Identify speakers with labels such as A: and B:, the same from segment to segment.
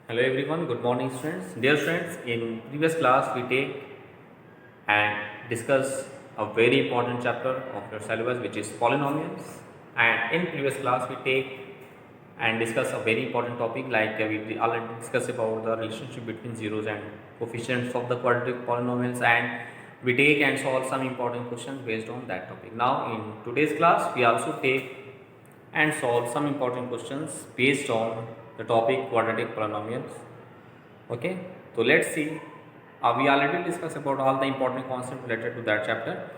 A: Hello everyone, good morning students. Dear students, in previous class we take and discuss a very important chapter of your syllabus which is polynomials, and in previous class we take and discuss a very important topic like we already discussed about the relationship between zeros and coefficients of the quadratic polynomials, and we take and solve some important questions based on that topic. Now in today's class we also take and solve some important questions based on the topic quadratic polynomials. Okay, so let's see. We already discussed about all the important concepts related to that chapter.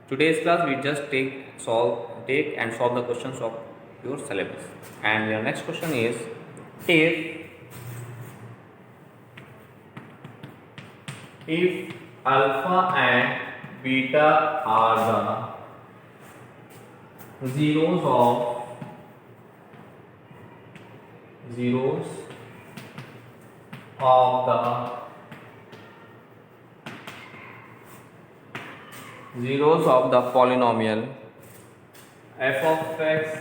A: Today's class we just take and solve the questions of your syllabus. And your next question is, if alpha and beta are the zeros of the polynomial f of x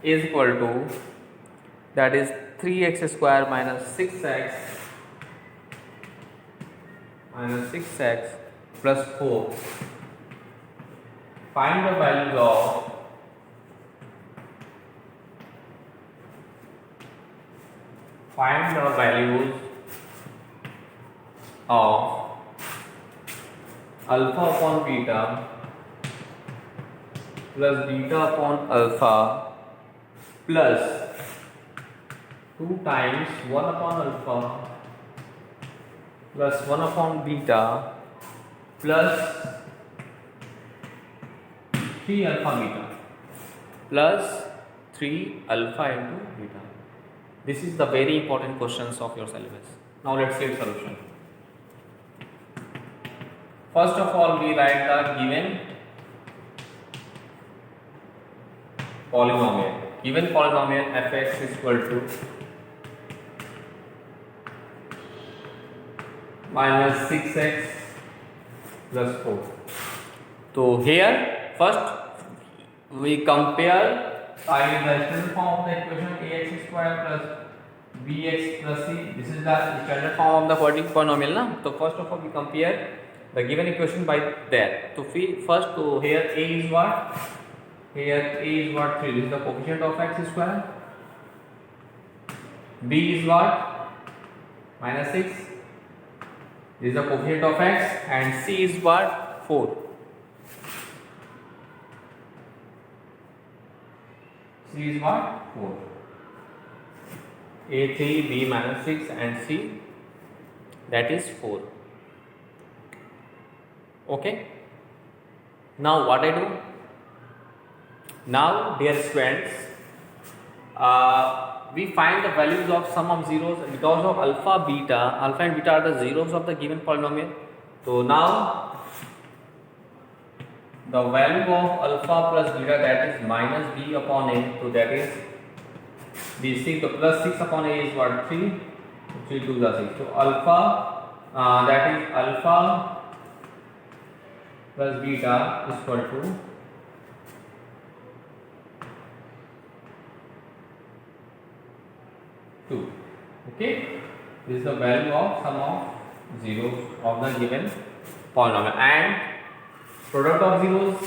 A: is equal to, that is 3x square minus 6x plus 4. Find the values of alpha upon beta plus beta upon alpha plus 2 times 1 upon alpha plus 1 upon beta plus 3 alpha beta plus 3 alpha into beta. This is the very important questions of your syllabus. Now let's see the solution. First of all, we write the given polynomial. Given polynomial fx is equal to minus 6x plus 4. So here first we compare the standard form of the equation ax square plus bx plus c. This is the standard form of the quadratic polynomial, na? So first of all we compare the given equation by that. So first, so here a is what? Here a is what? 3. This is the coefficient of x square. B is what? Minus 6. This is the coefficient of x, and c is what? 4. C is what? 4. A 3, B minus 6, and C, that is 4. Okay. Now what I do? Now, dear students, we find the values of sum of zeros because of alpha and beta are the zeros of the given polynomial. So now the value of alpha plus beta, that is minus b upon a, so that is the 6, the plus 6 upon a is what? 3. 3 to the 6. So alpha, that is alpha plus beta is equal to 2. Okay, this is the value of sum of zeros of the given polynomial, and product of zeros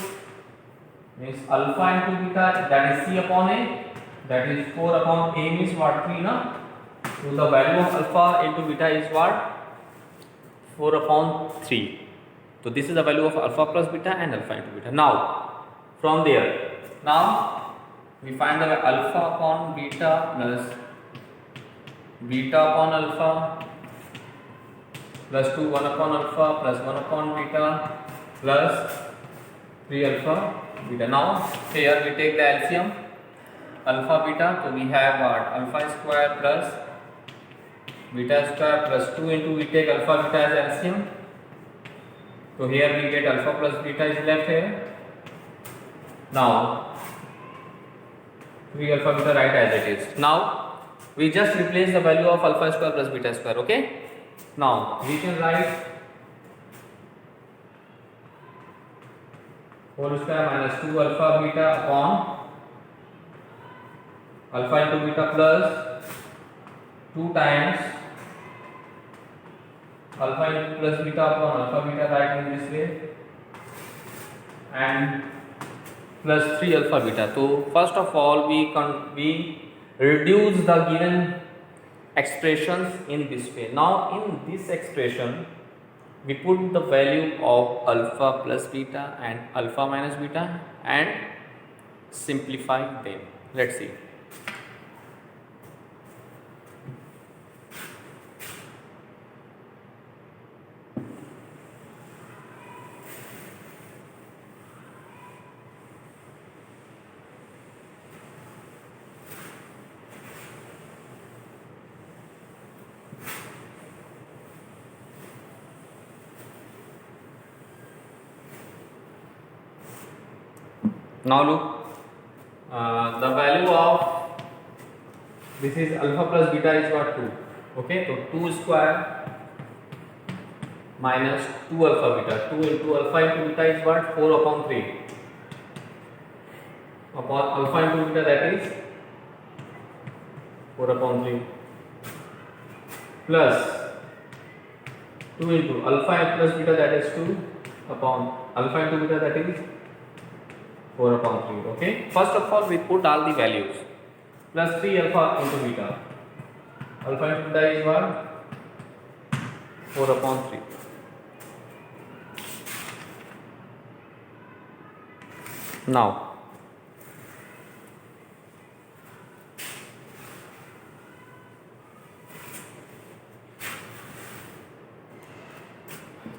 A: means alpha into beta, that is c upon a, that is 4 upon a means what? 3, na? So the value of alpha into beta is what? 4 upon 3. So this is the value of alpha plus beta and alpha into beta. Now from there, now we find the alpha upon beta plus beta upon alpha plus 2 1 upon alpha plus 1 upon beta plus 3 alpha beta. Now here we take the LCM alpha beta, so we have what? Alpha square plus beta square plus 2 into, we take alpha beta as LCM. So here we get alpha plus beta is left here. Now 3 alpha beta write as it is. Now we just replace the value of alpha square plus beta square. Okay. Now we can write whole square minus 2 alpha beta upon alpha into beta plus 2 times alpha plus beta upon alpha beta, right, in this way, and plus 3 alpha beta. So first of all we reduce the given expressions in this way. Now in this expression we put the value of alpha plus beta and alpha minus beta and simplify them. Let's see. Now look, the value of this is alpha plus beta is what, 2. Okay, so 2 square minus 2 alpha beta. 2 into alpha into beta is what, 4 upon 3 upon alpha into beta, that is 4 upon 3 plus 2 into alpha plus beta, that is 2 upon alpha into beta, that is 4 upon 3. Okay, first of all we put all the values. Plus 3 alpha into beta. Alpha into beta is what, 4 upon 3. Now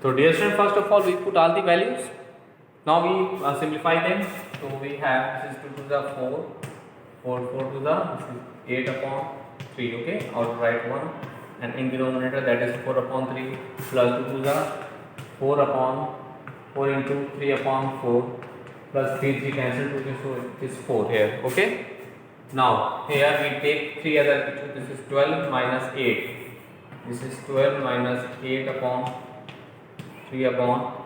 A: so dear student, first of all we put all the values. Now we simplify them. So we have, this is 2 to the 4, 4 to the, this is 8 upon 3. Okay, or write 1, and in denominator that is 4 upon 3 plus 2 to the 4 upon 4 into 3 upon 4 plus 3 cancel to this, so it is 4 here. Okay, now here we take 3 other pictures. This is 12 minus 8. This is 12 minus 8 upon 3 upon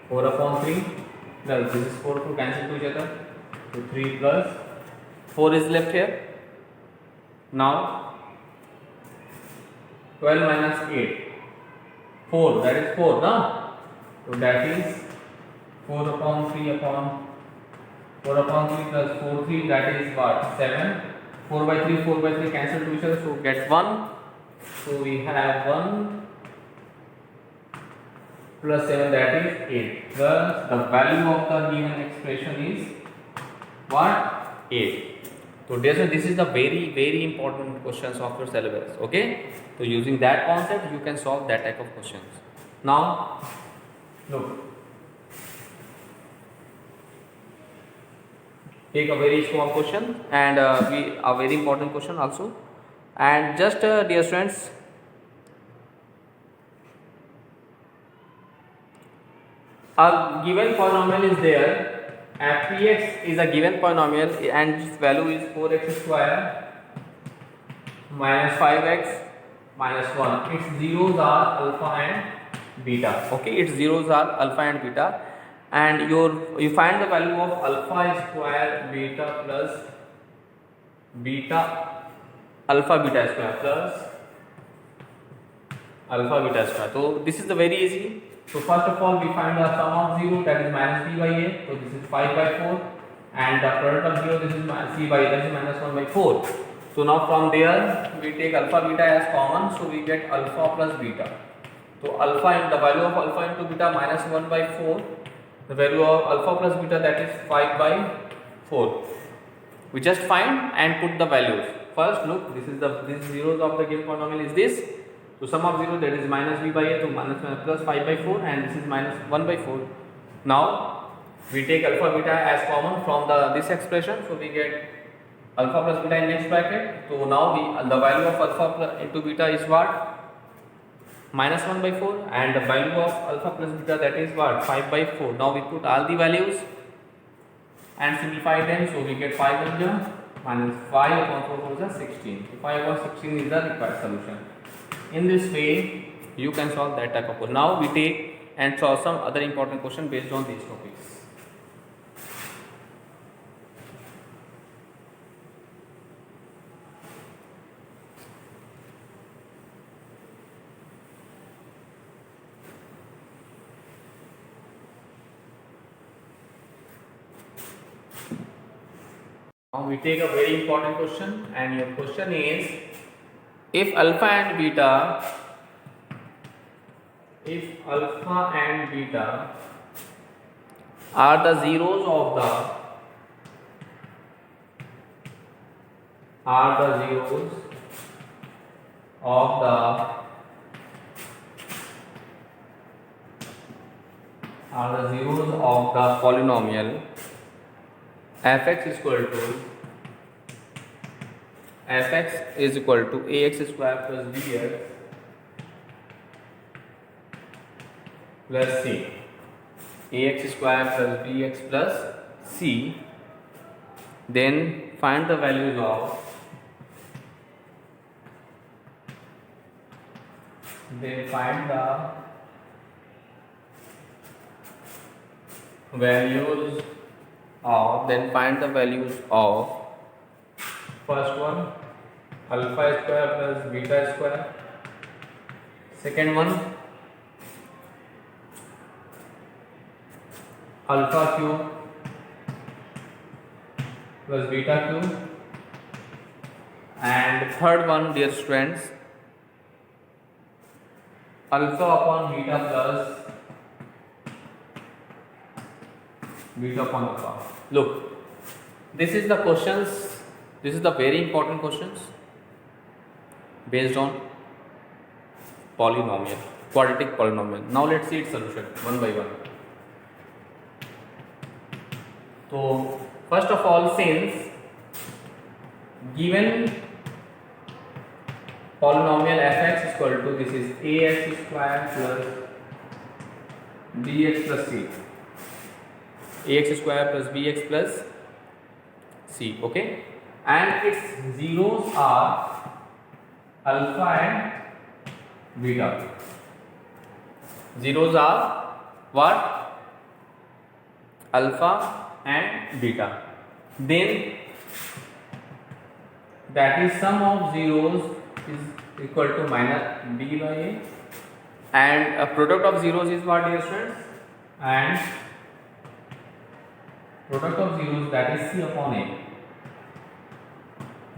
A: 4 upon 3 plus this is 4 to cancel to each other, so 3 plus 4 is left here. Now 12 minus 8, 4, that is 4 now, so that is 4 upon 3 upon 4 upon 3 plus 4 3, that is what, 7. 4 by 3 cancel to each other, so get 1. So we have 1 plus 7, that is 8. Thus the value of the given expression is what, 8. So this is the very important questions of your syllabus. Okay, so using that concept you can solve that type of questions. Now look, take a very small question and a very important question also, and just dear students, a given polynomial is there, Px is a given polynomial and its value is 4x square minus 5x minus 1. Its zeros are alpha and beta. Okay, its zeros are alpha and beta, and you find the value of alpha square beta plus beta alpha beta square plus alpha beta square. So this is the very easy. So first of all we find the sum of 0, that is minus b by a, so this is 5 by 4, and the product of 0, this is c by a, that is minus 1 by 4. So now from there we take alpha beta as common, so we get alpha plus beta. So alpha, and the value of alpha into beta minus 1 by 4, the value of alpha plus beta, that is 5 by 4. We just find and put the values. First look, this zeros of the given polynomial is this. So sum of 0, that is minus b by a, so minus plus 5 by 4, and this is minus 1 by 4. Now we take alpha beta as common from this expression, so we get alpha plus beta in next bracket. So now the value of alpha into beta is what, minus 1 by 4, and the value of alpha plus beta, that is what, 5 by 4. Now we put all the values and simplify them, so we get 5 into minus 5 upon 4 is 16. So 5 over 16 is the required solution. In this way you can solve that type of question. Now we take and solve some other important question based on these topics. Now we take a very important question, and your question is, if alpha and beta are the zeros of the polynomial fx is equal to ax square plus bx plus c, ax square plus bx plus c, then find the values of first one alpha square plus beta square, second one alpha cube plus beta cube, and third one, dear students, alpha upon beta plus beta upon alpha. Look, this is the questions, this is the very important questions based on polynomial, quadratic polynomial. Now let's see its solution one by one. So first of all, since given polynomial fx is equal to, this is ax square plus bx plus c, ax square plus bx plus c, okay, and its zeros are alpha and beta. Zeros are what? Alpha and beta. Then that is sum of zeros is equal to minus b by a, and a product of zeros is what, dear students? And product of zeros, that is c upon a.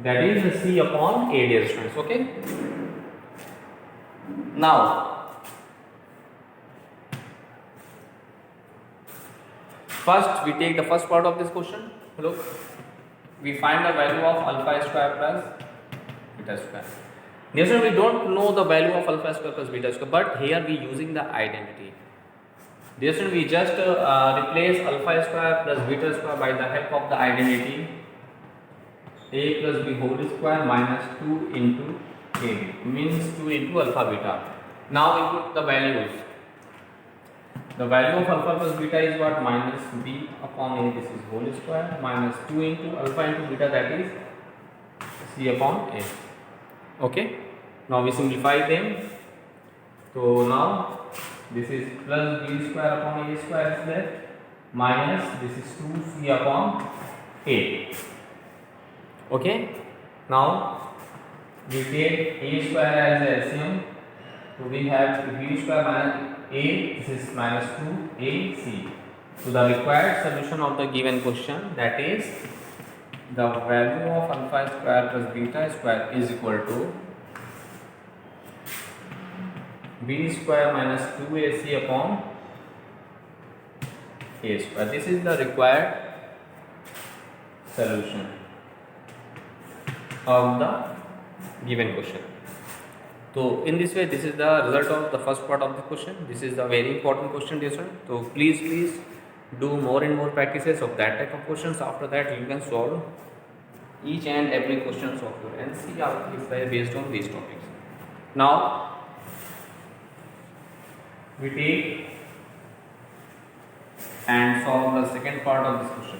A: That is c upon a, dear students. Okay. Now first we take the first part of this question. Look, we find the value of alpha square plus beta square. Dear students, we don't know the value of alpha square plus beta square, but here we using the identity. Dear students, we just replace alpha square plus beta square by the help of the identity a plus b whole square minus 2 into a, means 2 into alpha beta. Now input the values. The value of alpha plus beta is what? Minus b upon a, this is whole square, minus 2 into alpha into beta, that is c upon a. Okay. Now we simplify them. So now this is plus b square upon a square is there, minus this is 2c upon a. Okay. Now we take a square as a LCM. So we have b square minus a, this is minus 2ac. So the required solution of the given question, that is the value of alpha square plus beta square is equal to b square minus 2ac upon a square. This is the required solution of the given question. So in this way, this is the result of the first part of the question. This is the very important question, dear student. So please do more and more practices of that type of questions. After that, you can solve each and every questions of your NCERT based on these topics. Now we take and solve the second part of this question.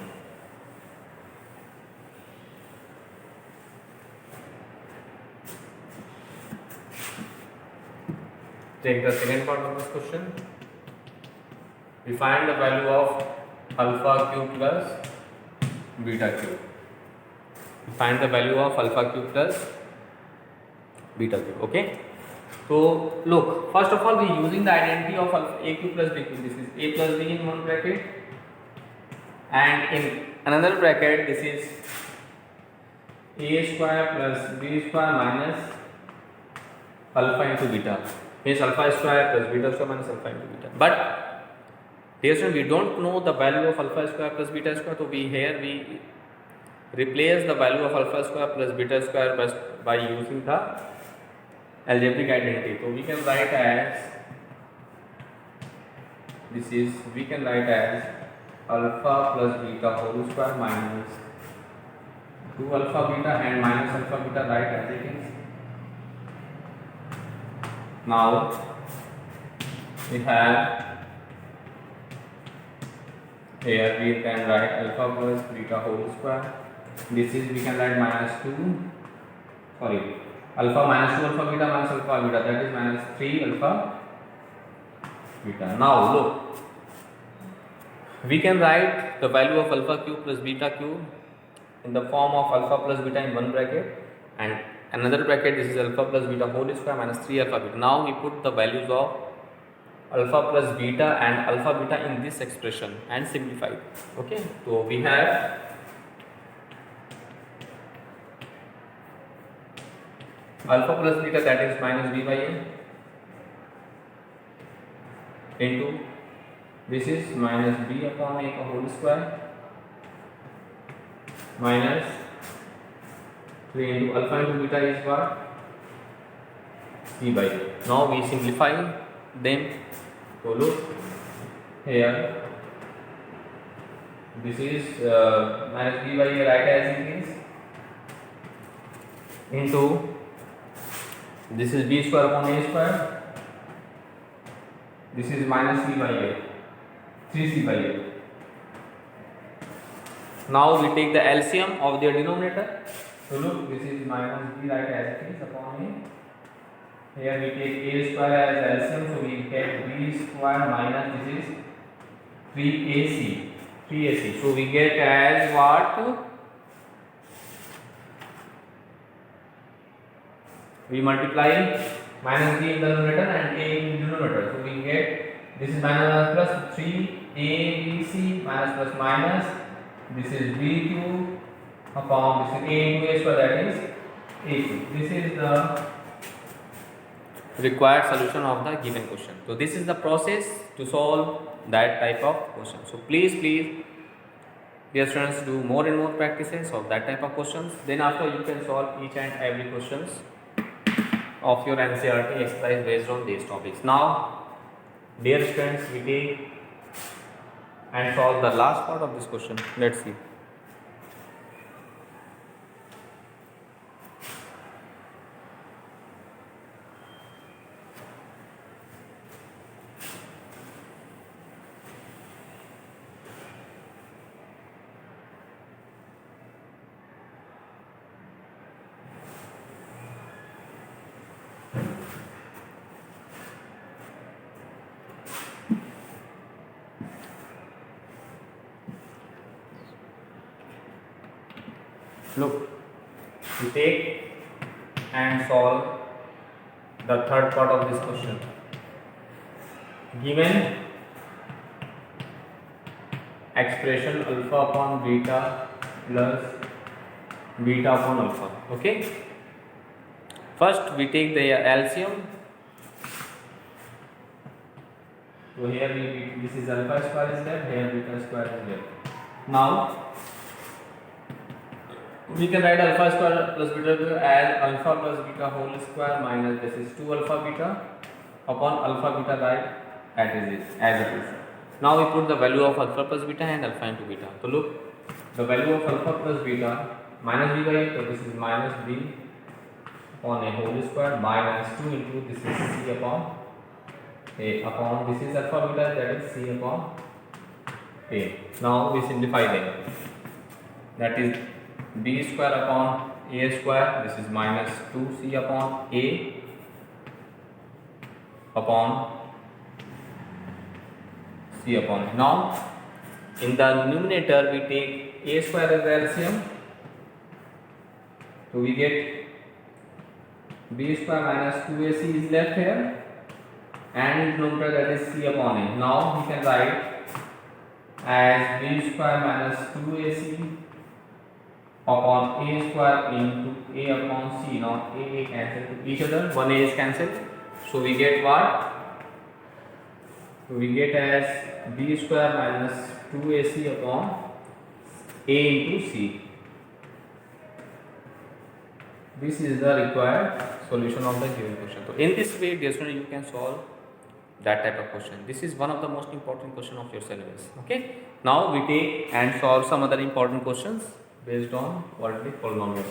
A: Take the second part of this question. We find the value of alpha cube plus beta cube. We find the value of alpha cube plus beta cube. Okay. So look, first of all, we are using the identity of alpha a cube plus b cube. This is a plus b in one bracket, and in another bracket this is a square plus b square minus alpha into beta, means alpha square plus beta square minus alpha into beta. But dear student, we don't know the value of alpha square plus beta square, so we replace the value of alpha square plus beta square by using the algebraic identity. So we can write as alpha plus beta whole square minus 2 alpha beta and minus alpha beta, right, as it is. Now we have here we can write alpha plus beta whole square. This is we can write alpha minus 2 alpha beta minus alpha beta, that is minus 3 alpha beta. Now look, we can write the value of alpha cube plus beta cube in the form of alpha plus beta in one bracket and another bracket. This is alpha plus beta whole square minus 3 alpha beta. Now we put the values of alpha plus beta and alpha beta in this expression and simplify it. Okay, so we have alpha plus beta, that is minus b by a, into this is minus b upon a whole square minus 3 into alpha into beta is what? C by a. Now we simplify them. So look here, this is minus b by a, right, as it is, into this is b square upon a square, this is minus c by a, 3c by a. Now we take the LCM of their denominator. So look, this is minus b, right, as it is, upon a. Here we take a square as LCM, so we get b square minus this is 3ac. So we get as what? We multiply minus b in the numerator and a in the denominator. So we get this is minus plus 3abc minus plus minus this is b cube upon this is a into a square, that is a cube. This is the required solution of the given question. So this is the process to solve that type of question. So please dear students, do more and more practices of that type of questions. Then after you can solve each and every questions of your NCERT exercise based on these topics. Now dear students, we take and solve the last part of this question. Let's see. Look, we take and solve the third part of this question. Given expression alpha upon beta plus beta upon alpha. Okay. First we take the LCM. So here this is alpha square is left, here beta square is left. Now we can write alpha square plus beta as alpha plus beta whole square minus this is 2 alpha beta upon alpha beta, right, as it is. Now we put the value of alpha plus beta and alpha into beta. So look, the value of alpha plus beta minus b by a, so this is minus b upon a whole square minus 2 into this is c upon a upon this is alpha beta, that is c upon a. Now we simplify them. That is b square upon a square, this is minus 2c upon a upon c upon a. Now in the numerator we take a square as LCM, so we get b square minus 2ac is left here and in numerator that is c upon a. Now we can write as b square minus 2ac upon a square into a upon c. Now a cancel to each other, one a is cancelled, so we get what? We get as b square minus 2ac upon a into c. This is the required solution of the given question. So in this way, dear student, you can solve that type of question. This is one of the most important question of your syllabus. Okay. Now we take and solve some other important questions based on quadratic polynomial.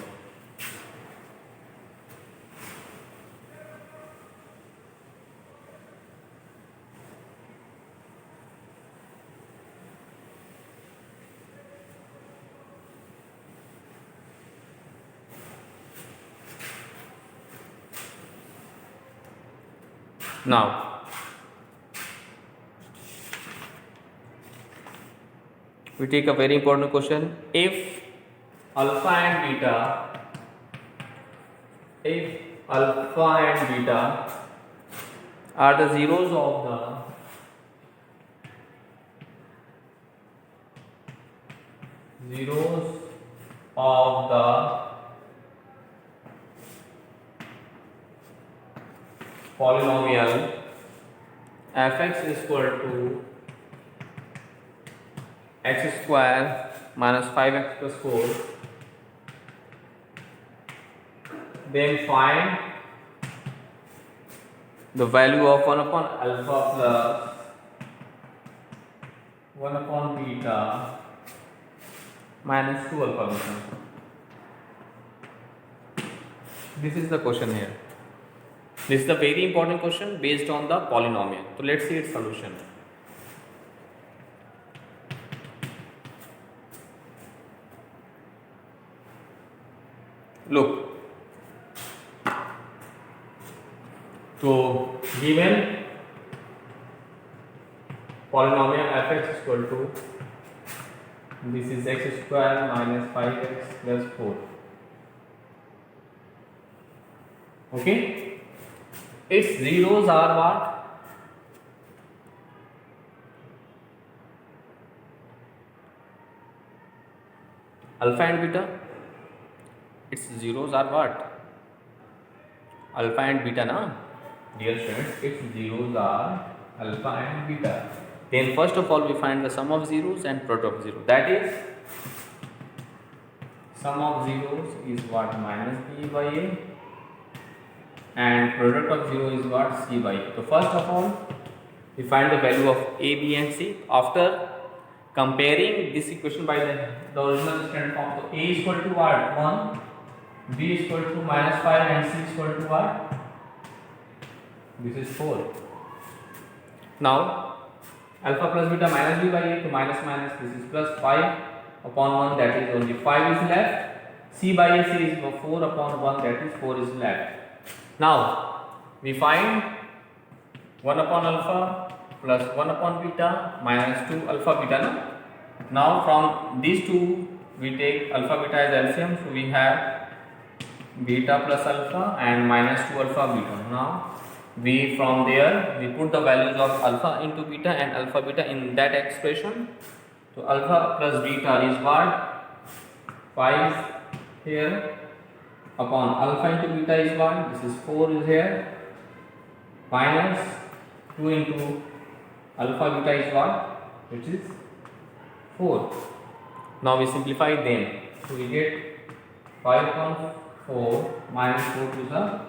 A: Now we take a very important question. If alpha and beta are the zeros of the polynomial fx is equal to x square minus 5x plus 4, then find the value of 1 upon alpha plus 1 upon beta minus 2 alpha beta. This is the question here. This is a very important question based on the polynomial. So let's see its solution. Look, so given polynomial fx is equal to, this is x square minus 5x plus 4. Okay. Its zeros are what? Alpha and beta. Its zeros are what? Alpha and beta, na? Dear students, its zeros are alpha and beta. Then first of all we find the sum of zeros and product of zeros. That is, sum of zeros is what? Minus b by a, and product of 0 is what? C by a. So first of all we find the value of a, b and c. After comparing this equation by the original standard form, so a is equal to what? 1, b is equal to minus 5 and c is equal to what? This is 4. Now alpha plus beta minus b by a, to minus minus, this is plus 5 upon 1, that is only 5 is left. C by a, c is 4 upon 1, that is 4 is left. Now we find 1 upon alpha plus 1 upon beta minus 2 alpha beta. Now from these two we take alpha beta as LCM, so we have beta plus alpha and minus 2 alpha beta. Now we from there we put the values of alpha into beta and alpha beta in that expression. So alpha plus beta is what? 5 here upon alpha into beta is 1, this is 4 is here, minus 2 into alpha beta is what? Which is 4. Now we simplify them, so we get 5 upon 4 minus 4 to the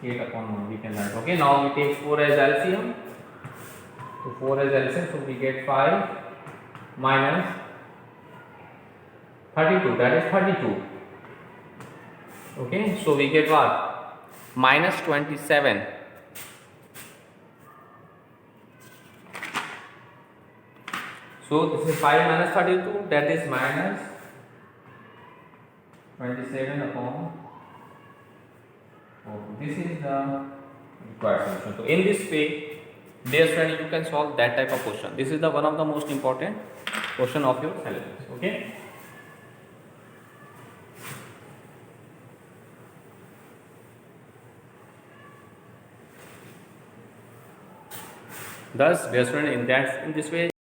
A: 8 upon 1, we can write. Okay, now we take 4 as LCM, so 4 as LCM, so we get 5 minus 32, that is 32. Okay, so we get what? Minus 27. So this is 5 minus 32, that is minus 27 upon 4. This is the required solution. So in this way, dear student, you can solve that type of question. This is the one of the most important question of your syllabus. Okay. Thus, dear student, in this way